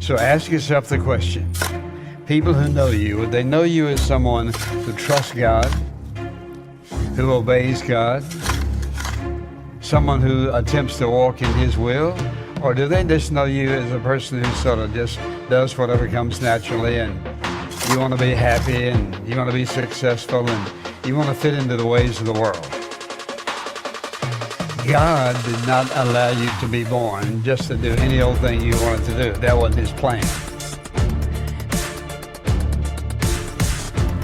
So ask yourself the question, people who know you, would they know you as someone who trusts God, who obeys God, someone who attempts to walk in His will? Or do they just know you as a person who sort of just does whatever comes naturally, and you want to be happy and you want to be successful and you want to fit into the ways of the world? God did not allow you to be born just to do any old thing you wanted to do. That wasn't His plan.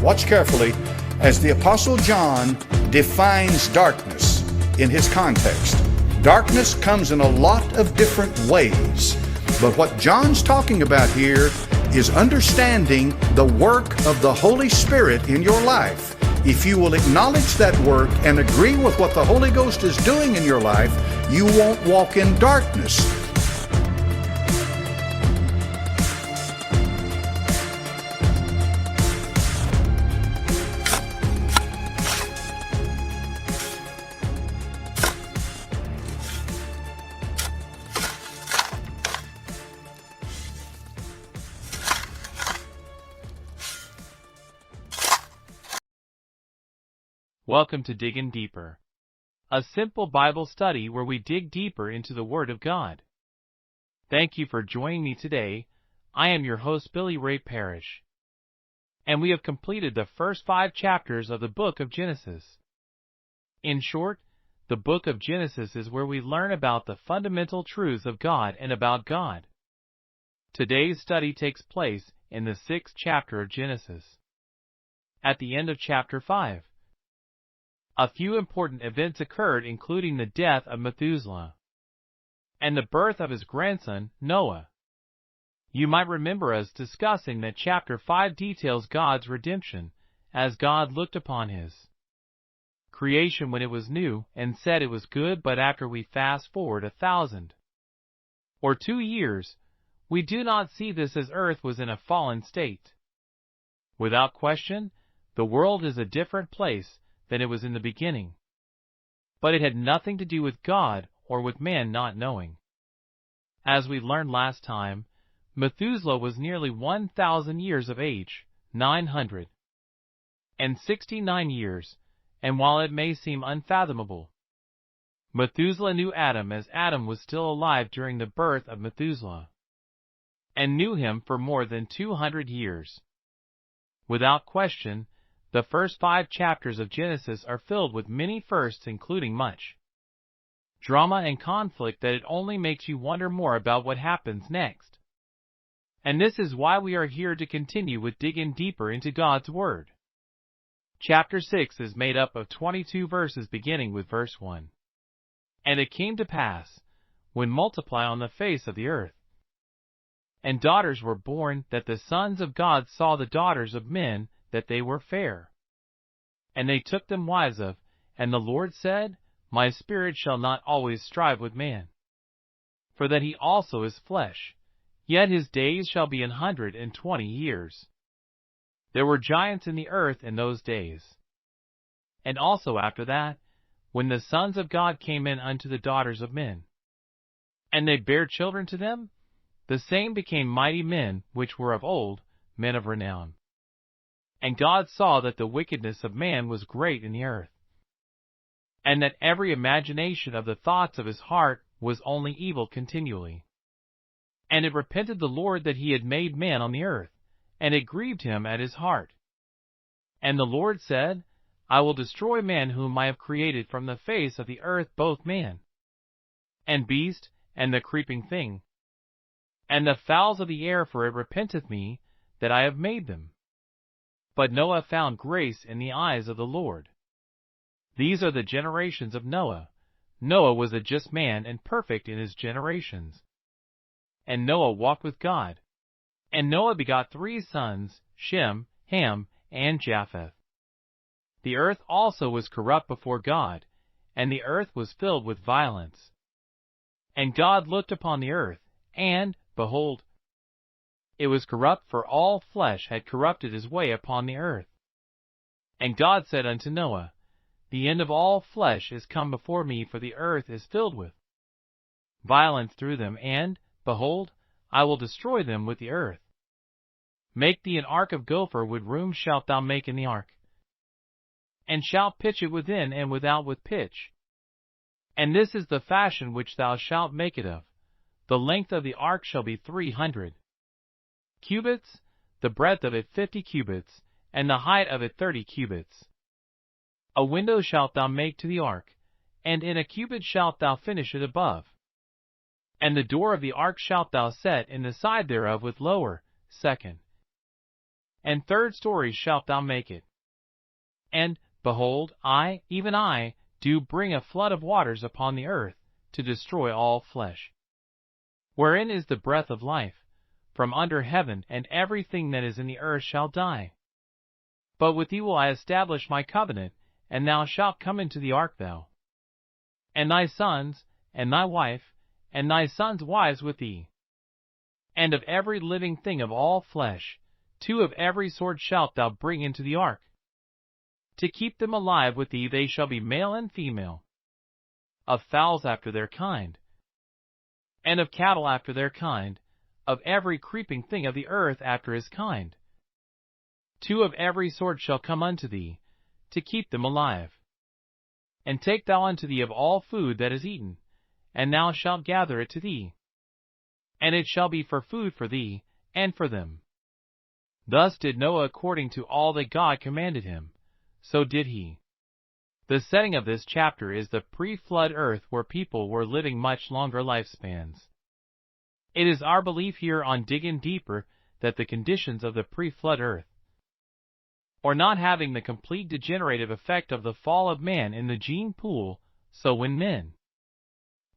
Watch carefully as the Apostle John defines darkness in his context. Darkness comes in a lot of different ways, but what John's talking about here is understanding the work of the Holy Spirit in your life. If you will acknowledge that work and agree with what the Holy Ghost is doing in your life, you won't walk in darkness. Welcome to Diggin' Deeper, a simple Bible study where we dig deeper into the Word of God. Thank you for joining me today. I am your host, Billy Ray Parrish, and we have completed the first 5 chapters of the book of Genesis. In short, the book of Genesis is where we learn about the fundamental truths of God and about God. Today's study takes place in the 6th chapter of Genesis. At the end of chapter 5, a few important events occurred, including the death of Methuselah and the birth of his grandson, Noah. You might remember us discussing that chapter 5 details God's redemption as God looked upon His creation when it was new and said it was good, but after we fast forward 1,000 or 2 years, we do not see this as earth was in a fallen state. Without question, the world is a different place than it was in the beginning. But it had nothing to do with God or with man not knowing. As we learned last time, Methuselah was nearly 1,000 years of age, 969 years, and while it may seem unfathomable, Methuselah knew Adam as Adam was still alive during the birth of Methuselah, and knew him for more than 200 years. Without question, the first 5 chapters of Genesis are filled with many firsts, including much drama and conflict that it only makes you wonder more about what happens next. And this is why we are here to continue with digging deeper into God's Word. Chapter 6 is made up of 22 verses beginning with verse 1. And it came to pass, when multiply on the face of the earth, and daughters were born, that the sons of God saw the daughters of men, that they were fair. And they took them wives of, and the Lord said, My spirit shall not always strive with man, for that he also is flesh, yet his days shall be 120 years. There were giants in the earth in those days. And also after that, when the sons of God came in unto the daughters of men, and they bare children to them, the same became mighty men, which were of old, men of renown. And God saw that the wickedness of man was great in the earth, and that every imagination of the thoughts of his heart was only evil continually. And it repented the Lord that He had made man on the earth, and it grieved Him at His heart. And the Lord said, I will destroy man whom I have created from the face of the earth, both man, and beast, and the creeping thing, and the fowls of the air, for it repenteth me that I have made them. But Noah found grace in the eyes of the Lord. These are the generations of Noah. Noah was a just man and perfect in his generations. And Noah walked with God. And Noah begot 3 sons, Shem, Ham, and Japheth. The earth also was corrupt before God, and the earth was filled with violence. And God looked upon the earth, and, behold, it was corrupt, for all flesh had corrupted his way upon the earth. And God said unto Noah, The end of all flesh is come before me, for the earth is filled with violence through them, and, behold, I will destroy them with the earth. Make thee an ark of gopher wood. Room shalt thou make in the ark, and shalt pitch it within and without with pitch. And this is the fashion which thou shalt make it of. The length of the ark shall be 300 cubits, the breadth of it 50 cubits, and the height of it 30 cubits. A window shalt thou make to the ark, and in a cubit shalt thou finish it above. And the door of the ark shalt thou set in the side thereof with lower, second, and third stories shalt thou make it. And, behold, I, even I, do bring a flood of waters upon the earth, to destroy all flesh. Wherein is the breath of life, from under heaven, and everything that is in the earth shall die. But with thee will I establish my covenant, and thou shalt come into the ark, thou, and thy sons, and thy wife, and thy sons' wives with thee. And of every living thing of all flesh, 2 of every sort shalt thou bring into the ark. To keep them alive with thee they shall be male and female. Of fowls after their kind, and of cattle after their kind, of every creeping thing of the earth after his kind. 2 of every sort shall come unto thee, to keep them alive. And take thou unto thee of all food that is eaten, and thou shalt gather it to thee. And it shall be for food for thee, and for them. Thus did Noah according to all that God commanded him, so did he. The setting of this chapter is the pre-flood earth where people were living much longer lifespans. It is our belief here on Digging Deeper that the conditions of the pre-flood earth, or not having the complete degenerative effect of the fall of man in the gene pool, so when men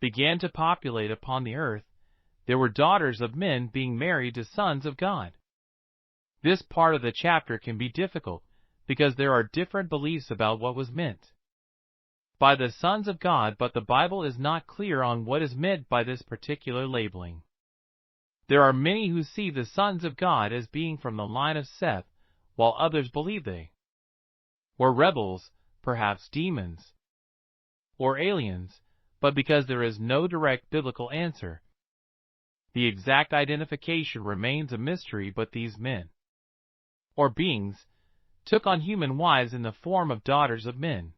began to populate upon the earth, there were daughters of men being married to sons of God. This part of the chapter can be difficult, because there are different beliefs about what was meant by the sons of God, but the Bible is not clear on what is meant by this particular labeling. There are many who see the sons of God as being from the line of Seth, while others believe they were rebels, perhaps demons, or aliens, but because there is no direct biblical answer, the exact identification remains a mystery. But these men, or beings, took on human wives in the form of daughters of men.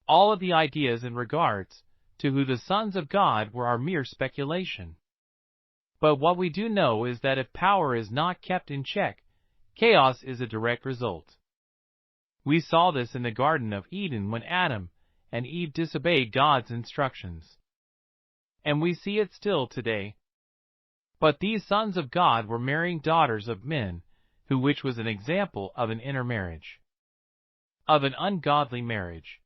All of the ideas in regards to who the sons of God were are mere speculation. But what we do know is that if power is not kept in check, chaos is a direct result. We saw this in the Garden of Eden when Adam and Eve disobeyed God's instructions. And we see it still today. But these sons of God were marrying daughters of men, which was an example of an intermarriage, of an ungodly marriage,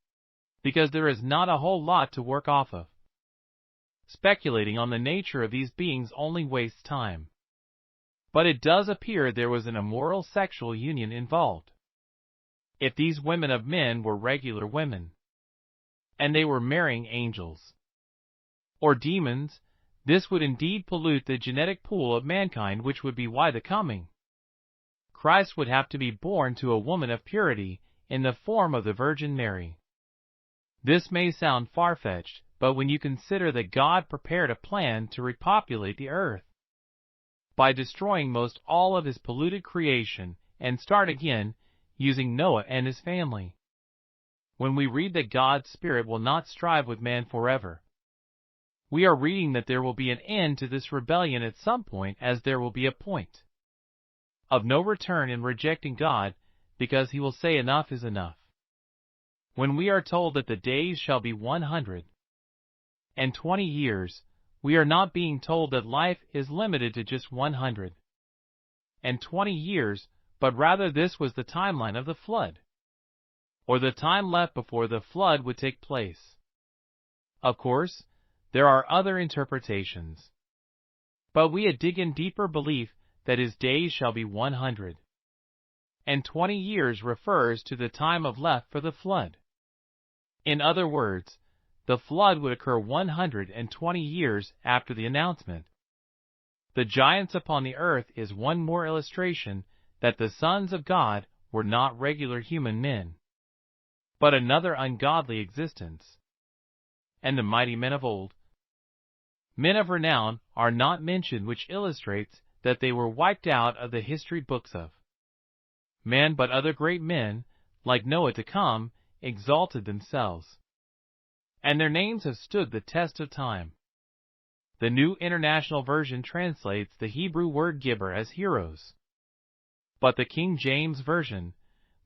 because there is not a whole lot to work off of. Speculating on the nature of these beings only wastes time. But it does appear there was an immoral sexual union involved. If these women of men were regular women, and they were marrying angels, or demons, this would indeed pollute the genetic pool of mankind, which would be why the coming Christ would have to be born to a woman of purity in the form of the Virgin Mary. This may sound far-fetched, but when you consider that God prepared a plan to repopulate the earth by destroying most all of his polluted creation and start again using Noah and his family. When we read that God's Spirit will not strive with man forever, we are reading that there will be an end to this rebellion at some point, as there will be a point of no return in rejecting God, because he will say enough is enough. When we are told that the days shall be 120 years, we are not being told that life is limited to just 120 years, but rather this was the timeline of the flood, or the time left before the flood would take place. Of course, there are other interpretations, but we at Digging Deeper believe that his days shall be 120 years refers to the time of left for the flood. In other words, the flood would occur 120 years after the announcement. The giants upon the earth is one more illustration that the sons of God were not regular human men, but another ungodly existence. And the mighty men of old, Men of renown are not mentioned, which illustrates that they were wiped out of the history books of men, but other great men, like Noah to come, exalted themselves, and their names have stood the test of time. The New International Version translates the Hebrew word gibber as heroes, but the King James Version,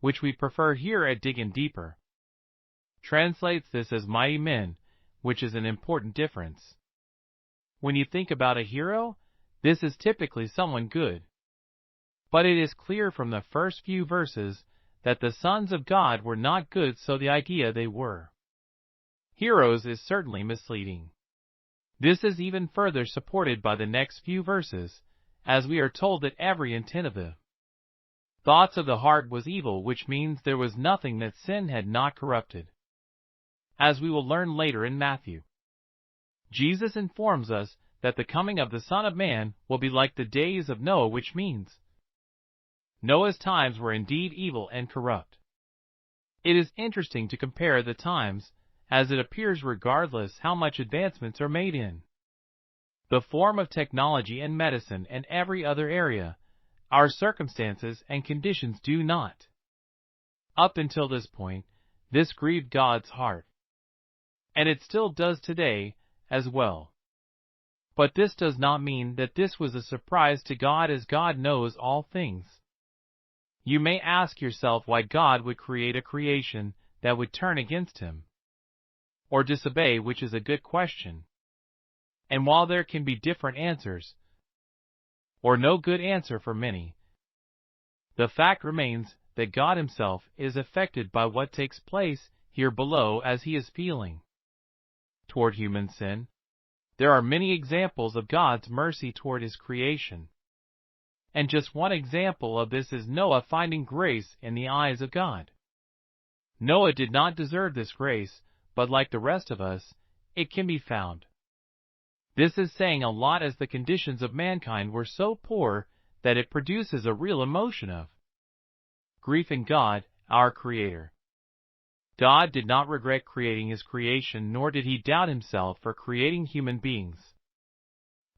which we prefer here at Diggin' Deeper, translates this as mighty men, which is an important difference. When you think about a hero, this is typically someone good. But it is clear from the first few verses that the sons of God were not good, so the idea they were heroes is certainly misleading. This is even further supported by the next few verses, as we are told that every intent of the thoughts of the heart was evil, which means there was nothing that sin had not corrupted, as we will learn later in Matthew. Jesus informs us that the coming of the Son of Man will be like the days of Noah, which means Noah's times were indeed evil and corrupt. It is interesting to compare the times, as it appears regardless how much advancements are made in the form of technology and medicine and every other area, our circumstances and conditions do not. Up until this point, this grieved God's heart, and it still does today as well. But this does not mean that this was a surprise to God, as God knows all things. You may ask yourself why God would create a creation that would turn against Him or disobey, which is a good question. And while there can be different answers, or no good answer for many, the fact remains that God Himself is affected by what takes place here below as He is feeling toward human sin. There are many examples of God's mercy toward His creation. And just one example of this is Noah finding grace in the eyes of God. Noah did not deserve this grace, but like the rest of us, it can be found. This is saying a lot, as the conditions of mankind were so poor that it produces a real emotion of grief in God, our Creator. God did not regret creating His creation, nor did He doubt Himself for creating human beings.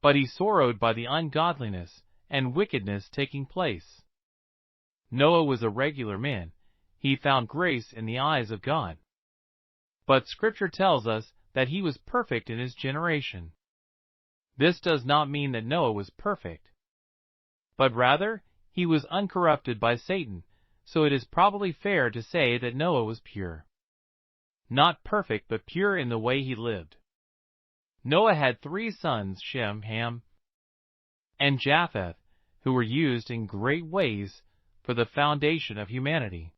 But He sorrowed by the ungodliness and wickedness taking place. Noah was a regular man. He found grace in the eyes of God. But Scripture tells us that he was perfect in his generation. This does not mean that Noah was perfect, but rather he was uncorrupted by Satan, so it is probably fair to say that Noah was pure. Not perfect, but pure in the way he lived. Noah had 3 sons, Shem, Ham, and Japheth, who were used in great ways for the foundation of humanity.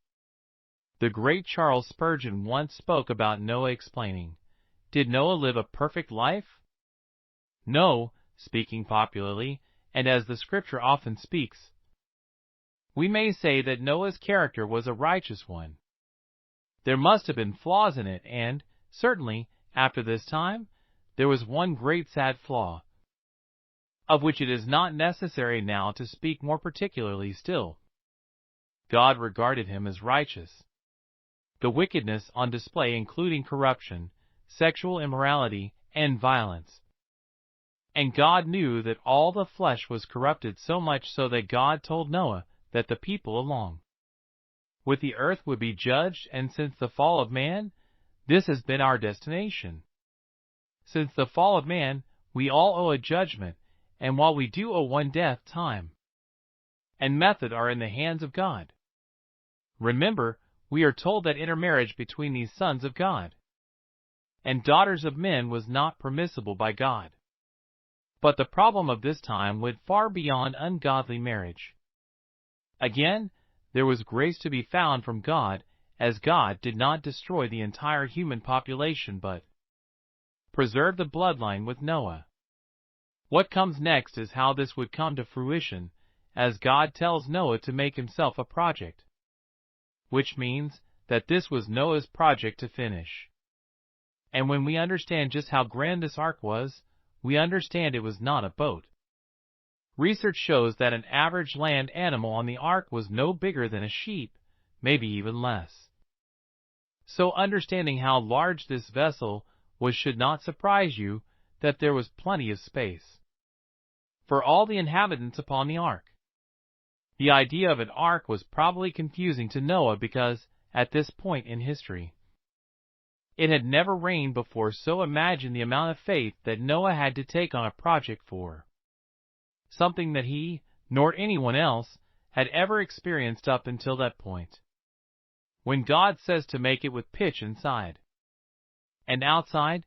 The great Charles Spurgeon once spoke about Noah, explaining, "Did Noah live a perfect life? No," speaking popularly, and as the Scripture often speaks. We may say that Noah's character was a righteous one. There must have been flaws in it, and, certainly, after this time, there was one great sad flaw, of which it is not necessary now to speak more particularly. Still, God regarded him as righteous. The wickedness on display, including corruption, sexual immorality, and violence. And God knew that all the flesh was corrupted, so much so that God told Noah that the people along with the earth would be judged, and since the fall of man, this has been our destination. Since the fall of man, we all owe a judgment, and while we do owe one death, time and method are in the hands of God. Remember, we are told that intermarriage between these sons of God and daughters of men was not permissible by God. But the problem of this time went far beyond ungodly marriage. Again, there was grace to be found from God, as God did not destroy the entire human population but preserved the bloodline with Noah. What comes next is how this would come to fruition, as God tells Noah to make himself a project, which means that this was Noah's project to finish. And when we understand just how grand this ark was, we understand it was not a boat. Research shows that an average land animal on the ark was no bigger than a sheep, maybe even less. So understanding how large this vessel was should not surprise you that there was plenty of space for all the inhabitants upon the ark. The idea of an ark was probably confusing to Noah because, at this point in history, it had never rained before, so imagine the amount of faith that Noah had to take on a project for something that he, nor anyone else, had ever experienced up until that point. When God says to make it with pitch inside and outside,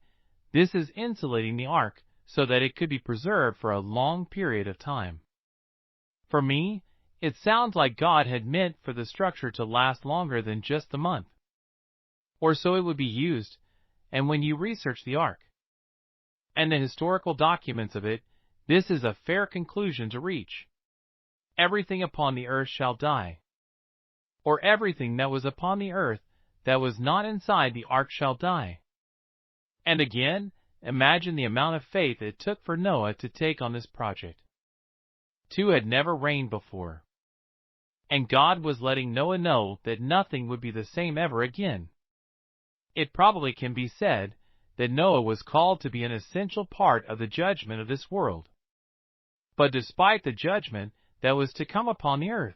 this is insulating the ark so that it could be preserved for a long period of time. For me, it sounds like God had meant for the structure to last longer than just the month, or so it would be used. And when you research the ark and the historical documents of it, this is a fair conclusion to reach. Everything upon the earth shall die, or everything that was upon the earth that was not inside the ark shall die. And again, imagine the amount of faith it took for Noah to take on this project. 2 had never rained before, and God was letting Noah know that nothing would be the same ever again. It probably can be said that Noah was called to be an essential part of the judgment of this world. But despite the judgment that was to come upon the earth,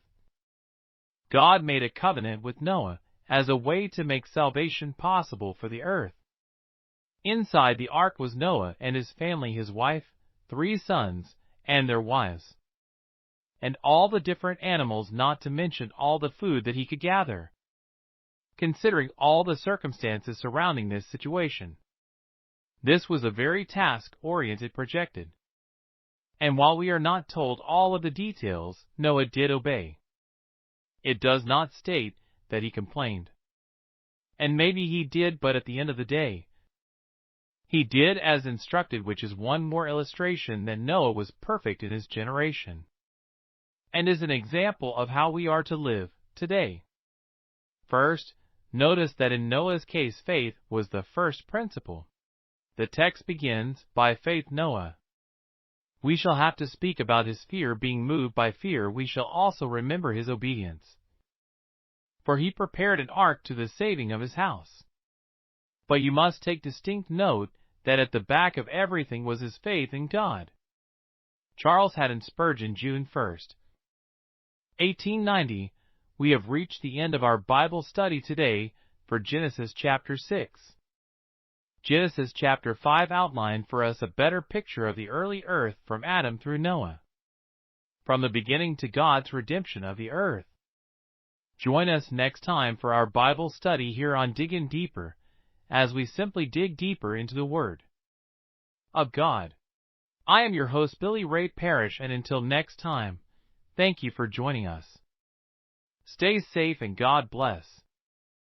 God made a covenant with Noah as a way to make salvation possible for the earth. Inside the ark was Noah and his family, his wife, 3 sons, and their wives, and all the different animals, not to mention all the food that he could gather. Considering all the circumstances surrounding this situation, this was a very task-oriented projected. And while we are not told all of the details, Noah did obey. It does not state that he complained. And maybe he did, but at the end of the day, he did as instructed, which is one more illustration that Noah was perfect in his generation, and is an example of how we are to live today. First, notice that in Noah's case, faith was the first principle. The text begins, by faith Noah. We shall have to speak about his fear. Being moved by fear, we shall also remember his obedience. For he prepared an ark to the saving of his house. But you must take distinct note that at the back of everything was his faith in God. Charles Haddon Spurgeon, June 1st, 1890. We have reached the end of our Bible study today for Genesis chapter 6. Genesis chapter 5 outlined for us a better picture of the early earth from Adam through Noah, from the beginning to God's redemption of the earth. Join us next time for our Bible study here on Digging Deeper, as we simply dig deeper into the Word of God. I am your host, Billy Ray Parrish, and until next time, thank you for joining us. Stay safe and God bless.